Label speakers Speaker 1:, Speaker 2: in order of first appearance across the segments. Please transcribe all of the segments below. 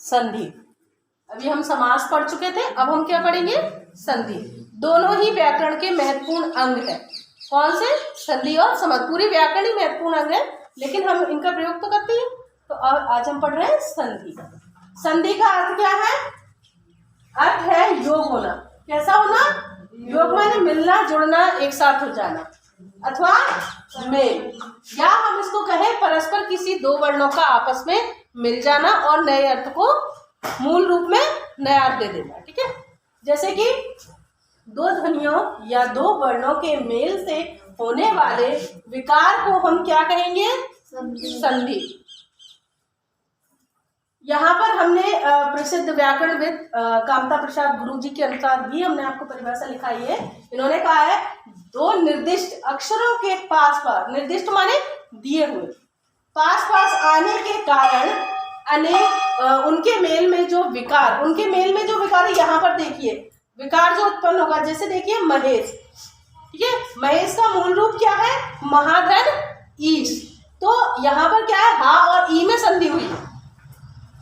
Speaker 1: संधि। अभी हम समास पढ़ चुके थे, अब हम क्या पढ़ेंगे? संधि। दोनों ही व्याकरण के महत्वपूर्ण अंग है। कौन से? संधि और समास। पूरी व्याकरण ही महत्वपूर्ण अंग है, लेकिन हम इनका प्रयोग तो करते हैं। तो आज हम पढ़ रहे हैं संधि। संधि का अर्थ क्या है? अर्थ है योग होना। कैसा होना? योग माने मिलना, जुड़ना, एक साथ हो जाना, अथवा मेल, या हम इसको कहें परस्पर किसी दो वर्णों का आपस में मिल जाना और नए अर्थ को मूल रूप में नया अर्थ दे देना। ठीक है, जैसे कि दो ध्वनियों या दो वर्णों के मेल से होने वाले विकार को हम क्या कहेंगे? संधि। यहाँ पर हमने प्रसिद्ध व्याकरणविद कामता प्रसाद गुरुजी के अनुसार भी हमने आपको परिभाषा लिखाई है। इन्होंने कहा है दो निर्दिष्ट अक्षरों के पास पास, निर्दिष्ट माने दिए हुए, पास पास आने के कारण अनेक उनके मेल में जो विकार, उनके मेल में जो विकार है, यहाँ पर देखिए विकार जो उत्पन्न होगा। जैसे देखिए महेश, ठीक है, महेश का मूल रूप क्या है? महाधन ईश। तो यहाँ पर क्या है? हा और ई में संधि हुई है।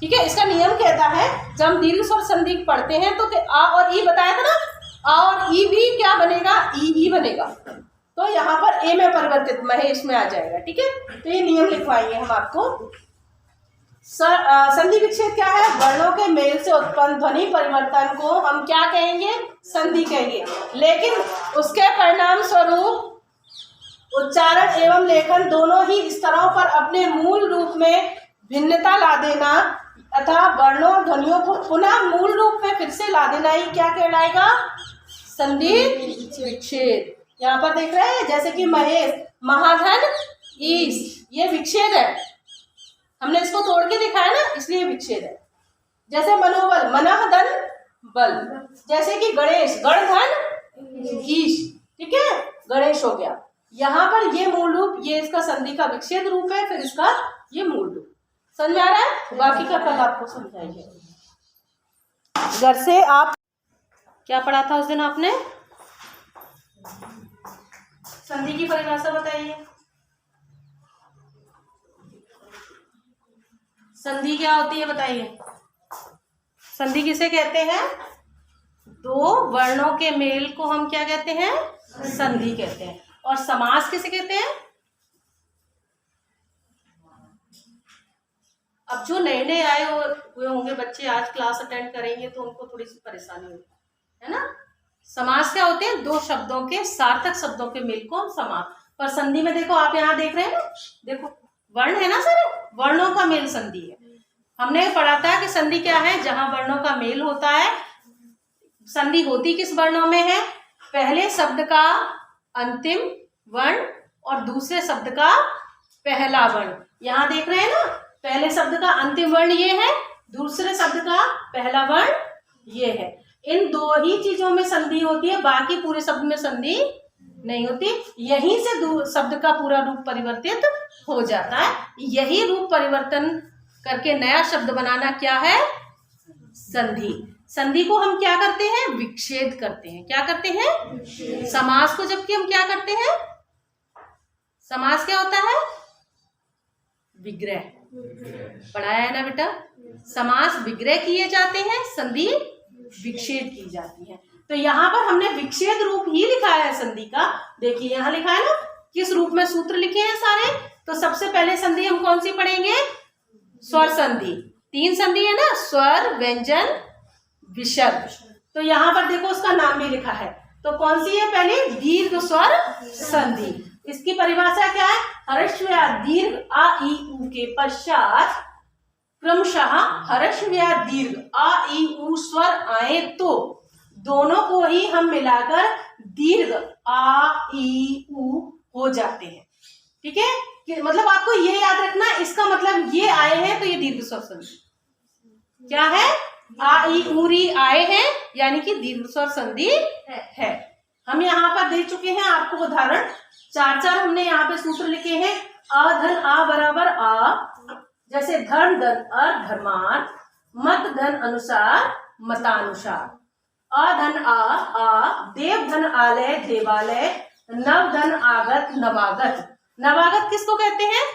Speaker 1: ठीक है, इसका नियम कहता है जब हम दीर्घ स्वर संधि पढ़ते हैं तो आ और ई बताया था ना, आ और ई भी क्या बनेगा? ई बनेगा। तो यहाँ पर ए में परिवर्तित महेश में आ जाएगा। ठीक है, तो ये नियम लिखवाएंगे हम आपको। संधि विच्छेद क्या है? वर्णों के मेल से उत्पन्न ध्वनि परिवर्तन को हम क्या कहेंगे? संधि कहेंगे। लेकिन उसके परिणाम स्वरूप उच्चारण एवं लेखन दोनों ही स्तरों पर अपने मूल रूप में भिन्नता ला देना अथवा वर्णों ध्वनियों को पुनः मूल रूप में फिर से ला देना ही क्या कहलाएगा? संधि विच्छेद। यहाँ पर देख रहे हैं, जैसे कि महेश, महाधन ईश, ये विच्छेद है। हमने इसको तोड़ के दिखाया ना, इसलिए विच्छेद है। जैसे मनोबल, मनः धन बल। जैसे कि गणेश, गण धन ईश। ठीक है, गणेश हो गया। यहाँ पर ये मूल रूप, ये इसका संधि का विच्छेद रूप है, फिर इसका ये मूल रूप। समझ में आ रहा है? बाकी का कल आपको समझाएंगे। घर से आप क्या पढ़ा था उस दिन आपने? संधि की परिभाषा बताइए। संधि क्या होती है बताइए? संधि किसे कहते हैं? दो वर्णों के मेल को हम क्या कहते हैं? संधि कहते हैं। और समास किसे कहते हैं? अब जो नए नए आए हुए होंगे बच्चे, आज क्लास अटेंड करेंगे तो उनको थोड़ी सी परेशानी होगी, है ना। समास क्या होते हैं? दो शब्दों के, सार्थक शब्दों के मेल को हम समास। पर संधि में देखो, आप यहाँ देख रहे हैं ना, देखो वर्ण है ना सर, वर्णों का मेल संधि है। हमने पढ़ा था कि संधि क्या है? जहां वर्णों का मेल होता है। संधि होती किस वर्णों में है? पहले शब्द का अंतिम वर्ण और दूसरे शब्द का पहला वर्ण। यहाँ देख रहे हैं ना, पहले शब्द का अंतिम वर्ण ये है, दूसरे शब्द का पहला वर्ण ये है। इन दो ही चीजों में संधि होती है, बाकी पूरे शब्द में संधि नहीं होती। यहीं से शब्द का पूरा रूप परिवर्तित हो जाता है। यही रूप परिवर्तन करके नया शब्द बनाना क्या है? संधि। संधि को हम क्या करते हैं? विच्छेद करते हैं। क्या करते हैं? समास को जबकि हम क्या करते हैं? समास क्या होता है? विग्रह। पढ़ाया है ना बेटा? समास विग्रह किए जाते हैं, संधि विच्छेद की जाती है। तो यहाँ पर हमने विच्छेद रूप ही लिखा है संधि का। देखिए यहाँ लिखा है ना, किस रूप में सूत्र लिखे हैं सारे। तो सबसे पहले संधि हम कौन सी पढ़ेंगे? स्वर संधि। 3 संधि है ना, स्वर, व्यंजन, विसर्ग। तो यहाँ पर देखो उसका नाम भी लिखा है। तो कौन सी है? पहले दीर्घ स्वर संधि। इसकी परिभाषा क्या है? हर्ष या दीर्घ आ ई उ के पश्चात क्रमशः हर्ष या दीर्घ आ ई उ स्वर आए तो दोनों को ही हम मिलाकर दीर्घ आ ई उ हो जाते हैं। ठीक है, कि मतलब आपको ये याद रखना, इसका मतलब ये आए हैं तो ये दीर्घ स्वर संधि क्या है? आ ई उ री आए हैं, यानी कि दीर्घ स्वर संधि है। हम यहाँ पर दे चुके हैं आपको उदाहरण, 4 हमने यहाँ पे सूत्र लिखे हैं। अ धन आ बराबर आ, जैसे धर्म धन अर्थ धर्मार्थ, मत धन अनुसार मतानुसार। अ धन आ, देव धन आलय देवालय, नव धन आगत नवागत। नवागत किसको कहते हैं?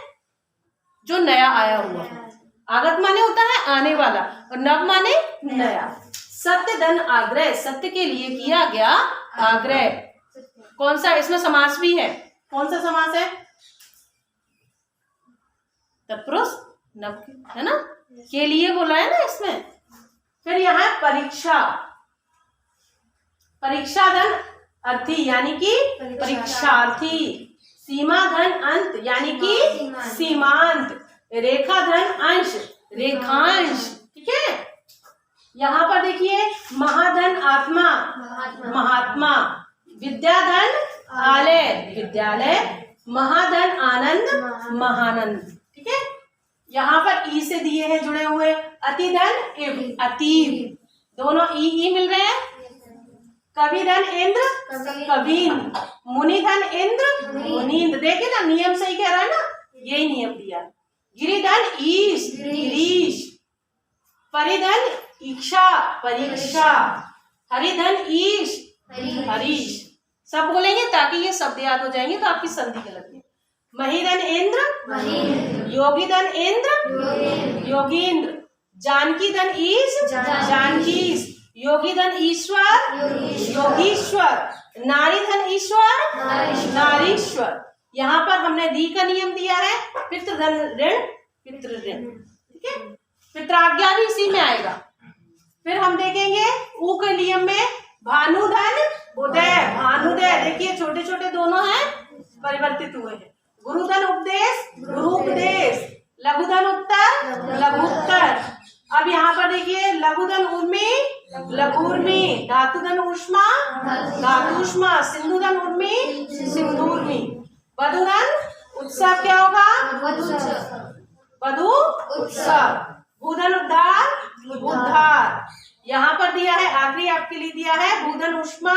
Speaker 1: जो नया आया हुआ है। आगत माने होता है आने वाला, और नव माने नया। सत्य धन आग्रह, सत्य के लिए किया गया आग्रह। कौन सा इसमें समास भी है? कौन सा समास है? तत्पुरुष नव, है ना, के लिए बोला है ना इसमें। फिर यहाँ है परीक्षा, परीक्षा धन अर्थी यानी कि परीक्षार्थी, सीमा धन अंत यानी कि सीमांत, रेखा धन अंश रेखांश, ठीक है। यहाँ पर देखिए महाधन आत्मा महात्मा, विद्याधन आलय विद्यालय, महाधन आनंद महानंद, ठीक है। यहाँ पर ई से दिए हैं जुड़े हुए, अतिधन इव अतीव, दोनों ई मिल रहे हैं। कविधन इंद्र कवीन, मुनिधन इंद्र मुनीन्द्र, देखिए ना नियम सही कह रहा है ना, यही नियम दिया। गिरिधन ईश गिरीश, परिधन इच्छा परीक्षा, हरिधन ईश हरीश। सब बोलेंगे ताकि ये शब्द याद हो जाएंगे, तो आपकी संधि गलत है। महीधन इंद्र योगीधन इंद्र योगींद्र, जानकीधन ईश जानकीश, योगीधन ईश्वर योगीश्वर, नारीधन ईश्वर नारीश्वर। यहाँ पर हमने दी का नियम दिया है, पितृधन ऋण पितृ ऋण, ठीक है। पित्राज्ञा भी इसी में आएगा। फिर हम देखेंगे ऊ के नियम में भानुधन उदय भानुदय, देखिए छोटे छोटे दोनों हैं, परिवर्तित हुए हैं। गुरुधन उपदेश गुरुपदेश, लघुधन उत्तर लघुत्तर। अब यहाँ पर देखिए लघुधन उर्मी लघुर्मी, धातुधन उष्मा धातुष्मा, सिंधुधन उर्मी सिंधुर्मी, वधुधन उत्सव क्या होगा? वधु उत्सव, भूधन उद्धार उद्धार। यहाँ पर दिया है आखिरी आपके लिए दिया है भूधन उष्मा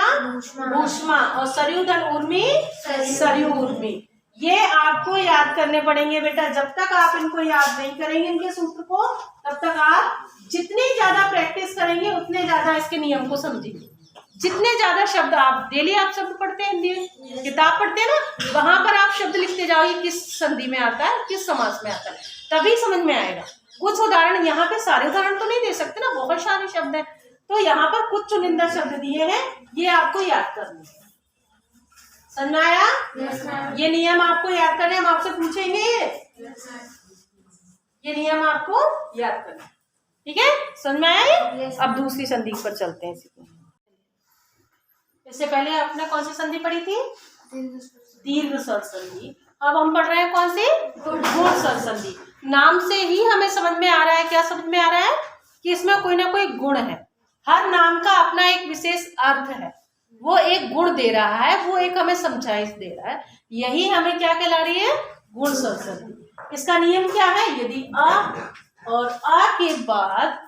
Speaker 1: ऊष्मा, और सरयुधन उर्मी सरयू उर्मी। ये आपको याद करने पड़ेंगे बेटा, जब तक आप इनको याद नहीं करेंगे इनके सूत्र को, तब तक आप जितनी ज्यादा प्रैक्टिस करेंगे उतने ज्यादा इसके नियम को समझेंगे। जितने ज्यादा शब्द आप डेली आप शब्द पढ़ते हैं, हिंदी किताब पढ़ते हैं ना, वहां पर आप शब्द लिखते जाओगे किस संधि में आता है किस समास में आता है, तभी समझ में आएगा। कुछ उदाहरण, यहाँ पे सारे उदाहरण तो नहीं दे सकते ना, बहुत सारे शब्द हैं, तो यहाँ पर कुछ चुनिंदा शब्द दिए हैं, ये आपको याद करने हैं। समझ में आया? ये नियम आपको याद करने, हम आपसे पूछेंगे, ये नियम आपको याद करना, ठीक है। समझ में आया? अब दूसरी संधि पर चलते हैं। इससे पहले आपने कौन सी संधि पढ़ी थी? दीर्घ स्वर संधि। अब हम पढ़ रहे हैं कौन सी? गुण स्वर संधि। नाम से ही हमें समझ में आ रहा है, क्या समझ में आ रहा है कि इसमें कोई ना कोई गुण है। हर नाम का अपना एक विशेष अर्थ है, वो एक गुण दे रहा है, वो एक हमें समझाइश दे रहा है। यही हमें क्या कहला रही है? गुण स्वर संधि। इसका नियम क्या है? यदि अ और आ के बाद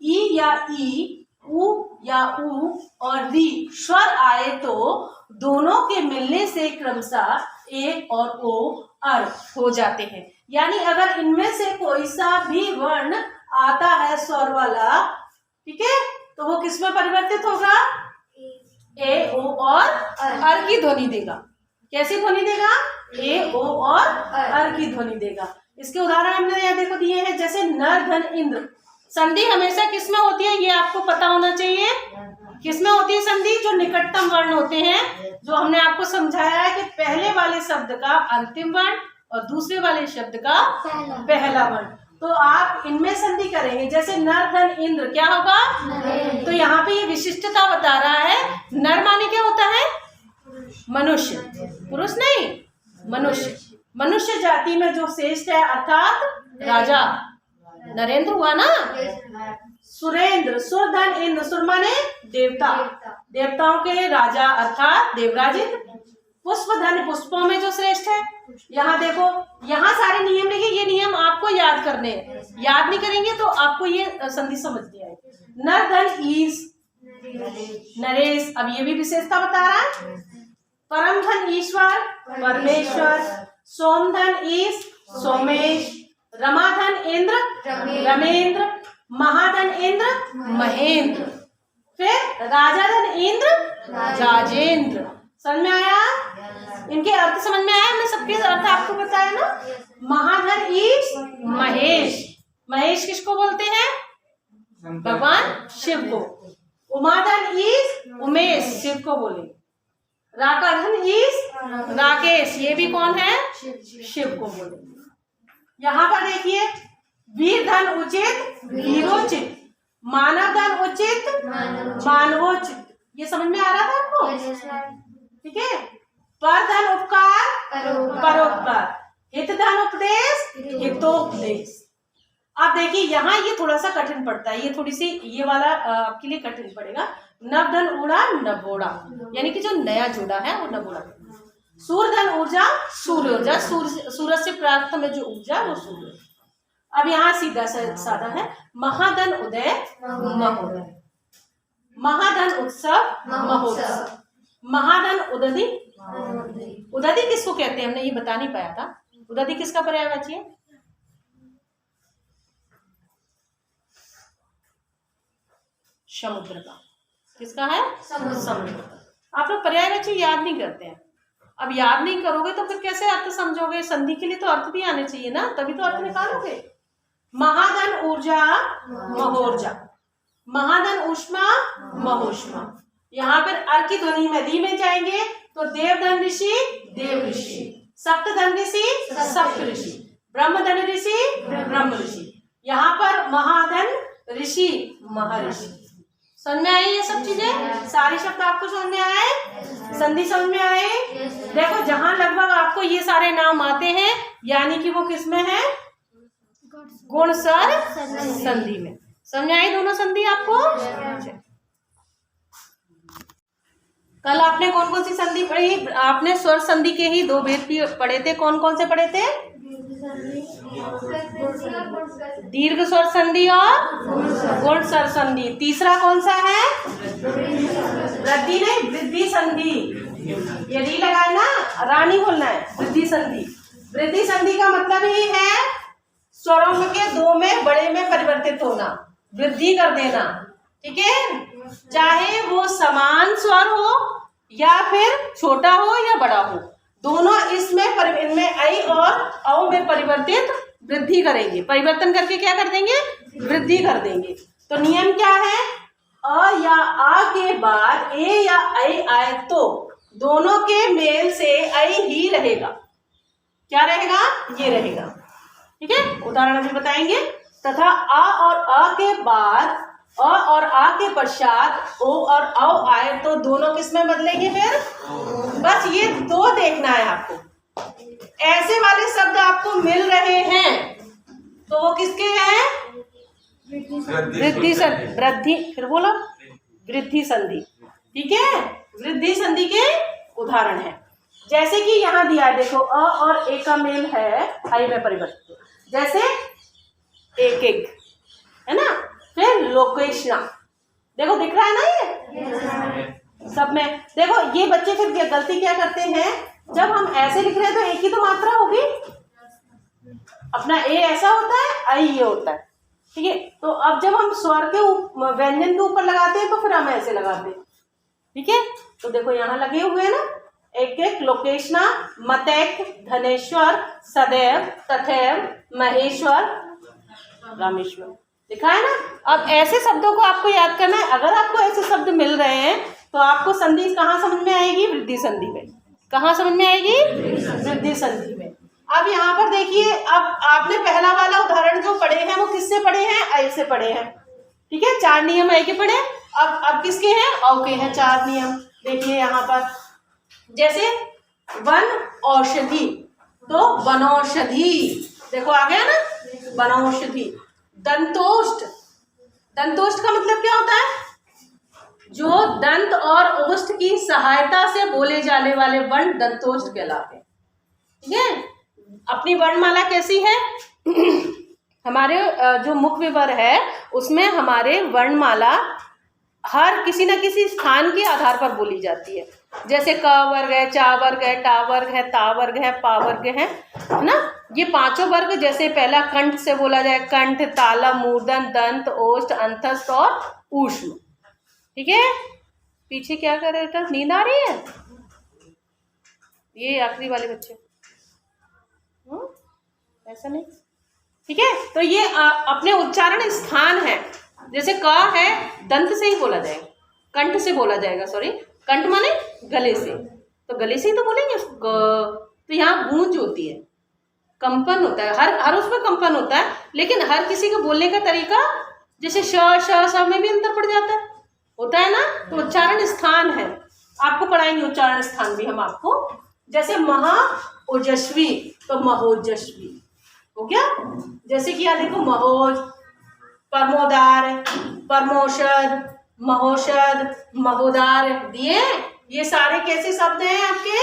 Speaker 1: ई या ई, उ या उ और री स्वर आए तो दोनों के मिलने से क्रमशः ए और ओ अर हो जाते हैं। यानी अगर इनमें से कोई सा भी वर्ण आता है स्वर वाला, ठीक है, तो वो किस में परिवर्तित होगा? ए ओ और अर की ध्वनि देगा। कैसी ध्वनि देगा? ए ओ और अर की ध्वनि देगा। इसके उदाहरण हमने यहाँ देखो दिए हैं, जैसे नर धन इंद्र। संधि हमेशा किस में होती है ये आपको पता होना चाहिए। किस में होती है संधि? जो निकटतम वर्ण होते हैं, जो हमने आपको समझाया है कि पहले वाले शब्द का अंतिम वर्ण और दूसरे वाले शब्द का पहला वर्ण। तो आप इनमें संधि करेंगे, जैसे नर धन इंद्र क्या होगा? तो यहाँ पे ये विशिष्टता बता रहा है। नर माने क्या होता है? मनुष्य, पुरुष नहीं, मनुष्य। मनुष्य जाति में जो श्रेष्ठ है अर्थात राजा। नरेंद्र हुआ ना। सुरेंद्र, सुर धन इंद्र, सुर माने देवता, देवताओं के राजा अर्थात देवराज इंद्र। पुष्प धन, पुष्पों में जो श्रेष्ठ है। यहाँ देखो, यहाँ सारे नियम लिखे, ये नियम आपको याद करने हैं। याद नहीं करेंगे तो आपको ये संधि समझ नहीं आएगी। नर धन ईश नरेश, अब ये भी विशेषता बता रहा है। परम धन ईश्वर परमेश्वर, सोम धन ईश सोमेश, रमाधन इंद्र रमेंद्र, महाधन इंद्र महेंद्र, फिर राजाधन इंद्र राजेंद्र। समझ में आया? इनके अर्थ समझ में आया? हमने सबके अर्थ आपको बताया ना। महाधन ईश महेश, महेश किसको बोलते हैं? भगवान शिव को। उमाधन इज उमेश, शिव को बोलेंगे। राकाधन इज राकेश, ये भी कौन है? शिव को बोलेंगे। यहाँ पर देखिए, वीर धन उचित वीरोचित, मानव धन उचित मानवोचित, ये समझ में आ रहा था आपको? ठीक है। पर धन उपकार परोपकार, हित धन उपदेश हितोपदेश। अब देखिए यहाँ ये थोड़ा सा कठिन पड़ता है, ये थोड़ी सी ये वाला आपके लिए कठिन पड़ेगा। नव धन उड़ा नवोड़ा, यानी कि जो नया जोड़ा है वो नवोड़ा। सूर्य धन ऊर्जा सूर्य ऊर्जा, सूरज से प्राप्त में जो ऊर्जा वो सूर्य। अब यहाँ सीधा साधा है, महाधन उदय महोदय, महाधन उत्सव महोत्सव, महाधन उदधि। उदधि किसको कहते हैं? हमने ये बता नहीं पाया था। उदधि किसका पर्यायवाची है? समुद्र का। किसका है? समुद्र का। आप लोग पर्यायवाची याद नहीं करते हैं। अब याद नहीं करोगे तो फिर कैसे अर्थ समझोगे? संधि के लिए तो अर्थ भी आने चाहिए ना, तभी तो अर्थ निकालोगे। महाधन ऊर्जा महोर्जा, महाधन ऊष्मा महोष्मा। यहाँ पर अर की ध्वनि में दी में जाएंगे तो देवधन ऋषि देव ऋषि, सप्तधन ऋषि सप्त ऋषि, ब्रह्मधन ऋषि ब्रह्म ऋषि। यहाँ पर महाधन ऋषि महर्षि। समझ में आई ये सब चीजें? सारे शब्द आपको समझ में आए? संधि समझ में आए? देखो जहां लगभग आपको ये सारे नाम आते हैं, यानी कि वो किस में है? गुण सर संधि में। समझ में आई दोनों संधि आपको? कल आपने कौन कौन सी संधि पढ़ी? आपने स्वर संधि के ही दो भेद पढ़े थे। कौन कौन से पढ़े थे? दीर्घ स्वर संधि और गुण स्वर संधि। तीसरा कौन सा है? वृद्धि नहीं, वृद्धि संधि। ये री लगाए ना, रानी बोलना है। वृद्धि संधि। वृद्धि संधि का मतलब ही है स्वरों के दो में बड़े में परिवर्तित होना, वृद्धि कर देना। ठीक है, चाहे वो समान स्वर हो या फिर छोटा हो या बड़ा हो, दोनों इसमें इनमें ऐ और औ में परिवर्तित वृद्धि करेंगे। परिवर्तन करके क्या कर देंगे? वृद्धि कर देंगे। तो नियम क्या है? अ या आ के बाद ए या ऐ आए तो दोनों के मेल से ऐ ही रहेगा। क्या रहेगा? ये रहेगा। ठीक है, उदाहरण अभी बताएंगे। तथा आ और अ के बाद अ और आ के पश्चात ओ और औ आए तो दोनों किस में बदलेंगे? फिर बस ये दो देखना है आपको। ऐसे वाले शब्द आपको मिल रहे हैं तो वो किसके हैं? वृद्धि संधि। वृद्धि, फिर बोलो वृद्धि संधि। ठीक है, वृद्धि संधि के उदाहरण है। जैसे कि यहाँ दिया है, देखो अ और ए का मेल है ऐ में परिवर्तित, जैसे एक एक है ना। फिर लोकेशना, देखो दिख रहा है ना ये सब में। देखो ये बच्चे फिर गलती क्या करते हैं, जब हम ऐसे लिख रहे हैं तो एक ही तो मात्रा होगी, अपना ए ऐसा होता है, ऐ ये होता है। ठीक है, तो अब जब हम स्वर के व्यंजन के ऊपर लगाते हैं तो फिर हम ऐसे लगाते हैं। ठीक है, तो देखो यहाँ लगे हुए हैं ना, एक एक लोकेशना, मतैक, धनेश्वर, सदैव, तथैव, महेश्वर, रामेश्वर, लिखा है ना। अब ऐसे शब्दों को आपको याद करना है। अगर आपको ऐसे शब्द मिल रहे हैं तो आपको संधि कहाँ समझ में आएगी? वृद्धि संधि में। कहाँ समझ में आएगी? वृद्धि संधि में। अब यहाँ पर देखिए, अब आपने पहला वाला उदाहरण जो पढ़े हैं वो किससे पढ़े हैं? ऐ से पढ़े हैं। ठीक है, 4 नियम ऐ के पढ़े। अब किसके हैं? औ के हैं 4 नियम। देखिए यहाँ पर जैसे वन औषधि, तो वनौषधि, देखो आ गया ना, वनौषधि। दंतोष्ट, दंतोष्ट का मतलब क्या होता है? जो दंत और ओष्ठ की सहायता से बोले जाने वाले वर्ण दंतोष्ट कहलाते हैं। ठीक है, अपनी वर्णमाला कैसी है? हमारे जो मुख विवर है उसमें हमारे वर्णमाला हर किसी न किसी स्थान के आधार पर बोली जाती है। जैसे क वर्ग है, चा वर्ग है, टा वर्ग है, ता वर्ग है, पा वर्ग है ना। ये पांचों वर्ग, जैसे पहला कंठ से बोला जाए, कंठ, तालम, मूर्धन, दंत, ओष्ठ, अंतस्थ और ऊष्म। ठीक है, पीछे क्या कर रहे थे? नींद आ रही है? ये आखिरी वाले बच्चे, ऐसा नहीं। ठीक है। तो ये अपने उच्चारण स्थान है। जैसे क है दंत से ही बोला जाएगा, कंठ से बोला जाएगा, सॉरी कंठ माने गले से, तो गले से ही तो बोलेंगे क। तो यहाँ गूंज होती है, कंपन होता है, हर उसमें कंपन होता है, लेकिन हर किसी के बोलने का तरीका जैसे श में भी अंतर पड़ जाता है, होता है ना। तो उच्चारण स्थान है, आपको पढ़ाएंगे उच्चारण स्थान भी हम आपको। जैसे महा ओजस्वी तो महोजस्वी हो गया। जैसे कि यहाँ देखो महोज, परमोदार, परमोषद, महोषद, महोदार दिए, ये सारे कैसे शब्द हैं आपके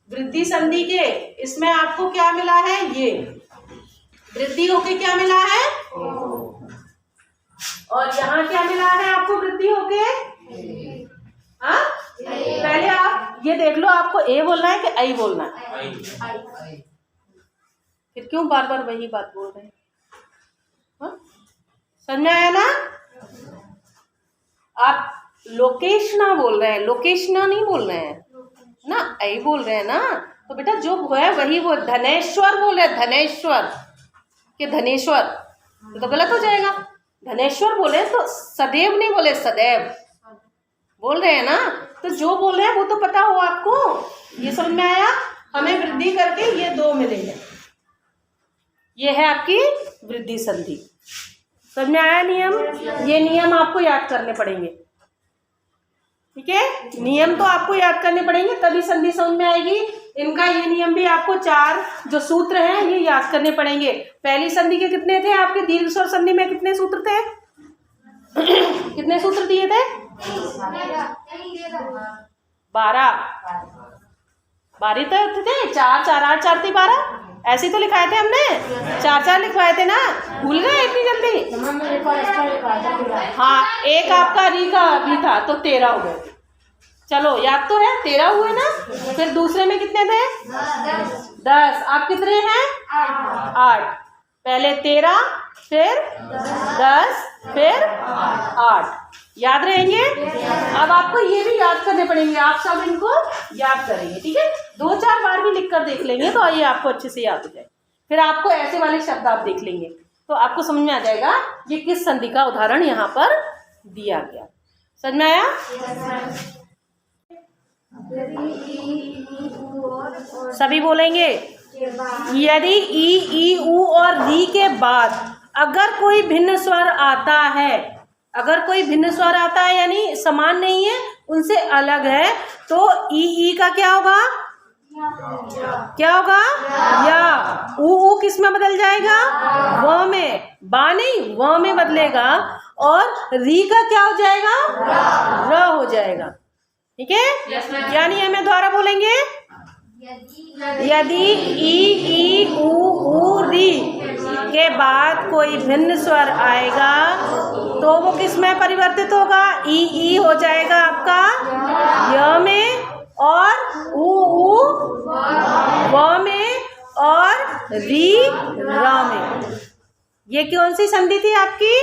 Speaker 1: वृद्धि संधि के। इसमें आपको क्या मिला है, ये वृद्धि होके क्या मिला है, और यहाँ क्या मिला है आपको वृद्धि होके, हाँ। पहले आप ये देख लो, आपको ए बोलना है कि आई बोलना है, फिर क्यों बार बार वही बात बोल रहे हैं, हाँ? समझ में आया ना। आप लोकेशना बोल रहे हैं, लोकेशना नहीं बोल रहे हैं ना, आई बोल रहे हैं ना। तो बेटा जो है वही वो, धनेश्वर बोल रहे, धनेश्वर के धनेश्वर तो गलत हो जाएगा। धनेश्वर बोले तो सदैव नहीं बोले, सदैव बोल रहे हैं ना। तो जो बोल रहे हैं वो तो पता हो आपको, ये समझ में आया। हमें वृद्धि करके ये दो मिलेंगे, ये है आपकी वृद्धि संधि। समझ में आया नियम, ये नियम आपको याद करने पड़ेंगे, ठीक है। नियम तो आपको याद करने पड़ेंगे तभी संधि समझ में आएगी। इनका ये नियम भी आपको 4 जो सूत्र हैं ये याद करने पड़ेंगे। पहली संधि के कितने थे आपके, दीर्घ स्वर संधि में कितने सूत्र थे कितने सूत्र दिए थे, 12 तो थे, 4 4 8 4 3 12 ऐसे तो लिखाए थे हमने, 4 4 लिखवाए थे ना, भूल गए इतनी जल्दी। हाँ, एक आपका री का भी था तो 13 हो गए। चलो याद तो है, 13 हुए ना। फिर दूसरे में कितने थे, 10। आप कितने हैं, 8। पहले 13, फिर 10, फिर 8। याद रहेंगे। अब आपको ये भी याद करने पड़ेंगे, आप सब इनको याद करेंगे, ठीक है। 2-4 बार भी लिख कर देख लेंगे तो ये आपको अच्छे से याद हो जाए। फिर आपको ऐसे वाले शब्द आप देख लेंगे तो आपको समझ में आ जाएगा ये किस संधि का उदाहरण यहाँ पर दिया गया। समझ में आया। सभी बोलेंगे, यदि ई, ई, ऊ और री के बाद अगर कोई भिन्न स्वर आता है, अगर कोई भिन्न स्वर आता है यानी समान नहीं है, उनसे अलग है, तो ई का क्या होगा, क्या होगा, या। ऊ किस में बदल जाएगा, व में, बा नहीं व में बदलेगा। और री का क्या हो जाएगा, र हो जाएगा, ठीक है। यानी हमें द्वारा बोलेंगे, यदि ई, ऊ, री के बाद कोई भिन्न स्वर आएगा तो वो किस में परिवर्तित होगा, ई हो जाएगा आपका य में, और ऊ व में, और री र में। ये कौन सी संधि थी आपकी,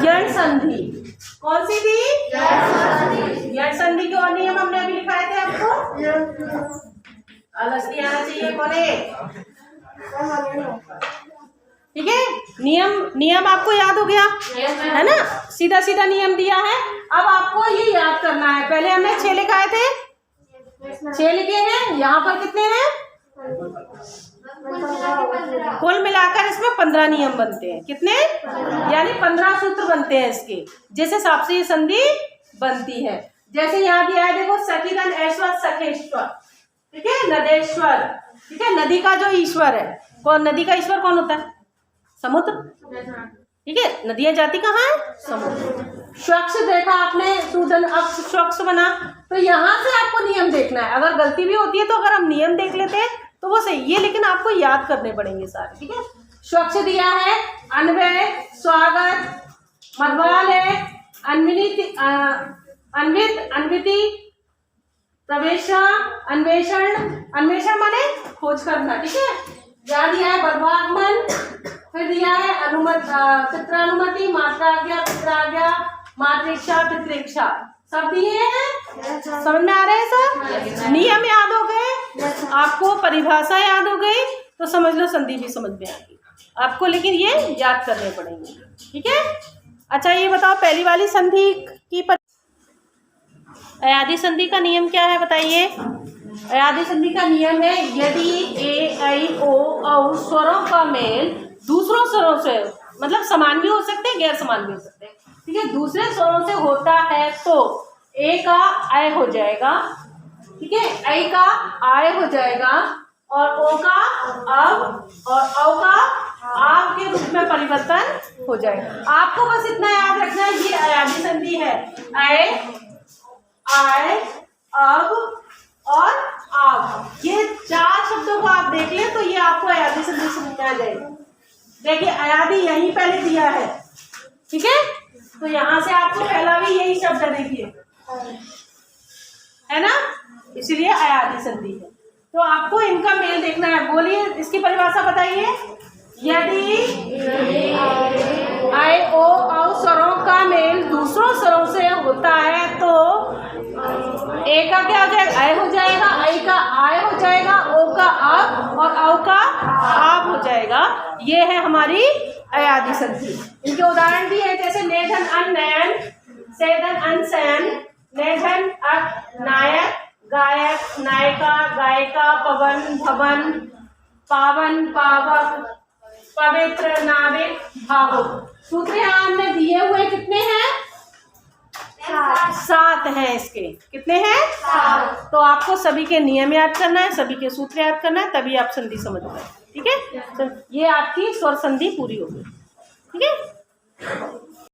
Speaker 1: यण संधि। कौन सी थी, यण संधि के और नियम हमने अभी लिखाए थे आपको, अलग नहीं आना चाहिए कोने, ठीक है। नियम आपको याद हो गया है ना, सीधा सीधा नियम दिया है। अब आपको ये याद करना है, पहले हमने 6 लिखाए थे, 6 लिखे हैं, यहाँ पर कितने हैं, कुल मिलाकर इसमें 15 नियम बनते हैं। कितने, यानी 15 सूत्र बनते हैं इसके, जिस हिसाब से ये संधि बनती है। जैसे यहाँ दिया है देखो, सखीधन ऐश्वर सखेश्वर, ठीक है, नदेश्वर, ठीक है। नदी का जो ईश्वर है, कौन, नदी का ईश्वर कौन होता है, समुद्र, ठीक है। नदियां जाती कहाँ है, समुद्र। स्वच्छ देखा आपने, सूदन, अब स्वच्छ बना, तो यहाँ से आपको नियम देखना है। अगर गलती भी होती है तो अगर हम नियम देख लेते हैं तो वो सही है, लेकिन आपको याद करने पड़ेंगे सारे, ठीक है। स्वच्छ दिया है, अन्वय, स्वागत, मधवाल है, अन्वित, अन्विति, प्रवेश, अन्वेषण, अन्वेषण माने खोज करना, ठीक है। यहाँ दिया है बर्वागमन, फिर दिया है पित्रानुमति, मात्राज्ञा, पित्राज्ञा, मातृक्षा, पितृक्षा, सब दिए हैं। समझ में आ रहे हैं सब, नियम याद हो गए आपको, परिभाषा याद हो गई तो समझ लो संधि भी समझ में आ गई। आपको, लेकिन ये याद करने पड़ेंगे, ठीक है। अच्छा ये बताओ पहली वाली संधि की अयादी संधि का नियम क्या है बताइए। अयादी संधि का नियम है यदि ए ऐ ओ औ स्वरों का मेल दूसरों स्वरों से, मतलब समान भी हो सकते हैं गैर समान भी हो सकते हैं, ठीक है, दूसरे स्वरों से होता है तो ए का ऐ हो जाएगा, ठीक है, ऐ का आय हो जाएगा और ओ का अब और औ का आप के रूप में परिवर्तन हो जाएगा। आपको बस इतना याद रखना है ये अयादी संधि है, ऐ आय अब और आग, ये 4 शब्दों को आप देख लें तो ये आपको अयादी संधि समझ में आ जाएगी। देखिए अयादी यहीं पहले दिया है, ठीक है, तो यहाँ से आपको पहला भी यही शब्द है, देखिए है ना, इसलिए अयादी संधि है। तो आपको इनका मेल देखना है। बोलिए इसकी परिभाषा बताइए। यदि ऐ ओ औ स्वरों का मेल दूसरों स्वरों से होता है तो ए का क्या हो जाएगा, ऐ हो जाएगा, ऐ का आय हो जाएगा, ओ का अब और औ का आप हो जाएगा। ये है हमारी अयादी संधि। इनके उदाहरण भी है, जैसे नेधन अन नयन, सेधन अन सैन, नेधन अक नायक, गायक, नायिका, गायिका, पवन, भवन, पावन, पावक, पवित्र, नाविक, भावुक। सूत्र यहाँ हमने दिए हुए कितने हैं? 7 हैं। इसके कितने हैं? 7। तो आपको सभी के नियम याद करना है, सभी के सूत्र याद करना है, तभी आप संधि समझ पाए, ठीक है। तो ये आपकी स्वर संधि पूरी होगी, ठीक है।